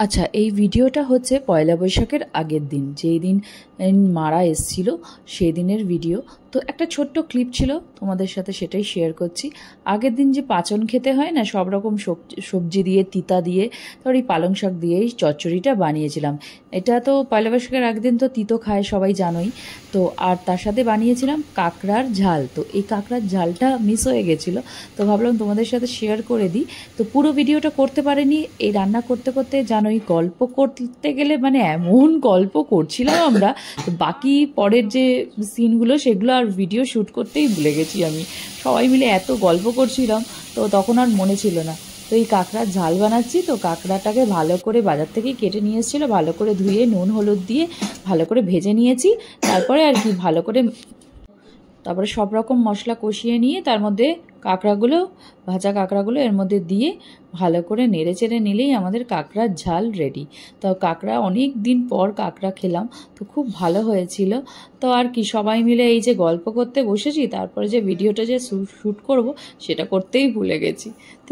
আচ্ছা, এই ভিডিওটা হচ্ছে পয়লা বৈশাখের আগের দিন, যেই দিন মারা এসেছিল সেই দিনের ভিডিও। তো একটা ছোট্ট ক্লিপ ছিল, তোমাদের সাথে সেটাই শেয়ার করছি। আগের দিন যে পাচন খেতে হয় না, সব রকম সবজি দিয়ে, তিতা দিয়ে, তারপর এই পালং শাক দিয়েই চচ্চড়িটা বানিয়েছিলাম। এটা তো পয়লা বৈশাখের আগের দিন তো তিতো খায়, সবাই জানোই। তো আর তার সাথে বানিয়েছিলাম কাঁকড়ার ঝাল। তো এই কাঁকড়ার ঝালটা মিস হয়ে গেছিলো, তো ভাবলাম তোমাদের সাথে শেয়ার করে দিই। তো পুরো ভিডিওটা করতে পারিনি, এই রান্না করতে করতে জানোই গল্প করতে গেলে মানে এমন গল্প করছিলাম আমরা, তো বাকি পরের যে সিনগুলো সেগুলো আর ভিডিও শ্যুট করতেই ভুলে গেছি আমি। সবাই মিলে এত গল্প করছিলাম, তো তখন আর মনে ছিল না। তো এই কাঁকড়ার ঝাল বানাচ্ছি। তো কাঁকড়াটাকে ভালো করে বাজার থেকেই কেটে নিয়ে এসেছিলো, ভালো করে ধুয়ে নুন হলুদ দিয়ে ভালো করে ভেজে নিয়েছি। তারপরে আর কি ভালো করে তারপরে সব রকম মশলা কষিয়ে নিয়ে তার মধ্যে কাঁকড়াগুলো, ভাজা কাঁকড়াগুলো এর মধ্যে দিয়ে ভালো করে নেড়ে চেড়ে নিলেই আমাদের কাঁকড়ার ঝাল রেডি। তো কাঁকড়া অনেক দিন পর কাঁকড়া খেলাম, তো খুব ভালো হয়েছিল। তো আর কি সবাই মিলে এই যে গল্প করতে বসেছি, তারপরে যে ভিডিওটা যে শ্যুট করব সেটা করতেই ভুলে গেছি। তো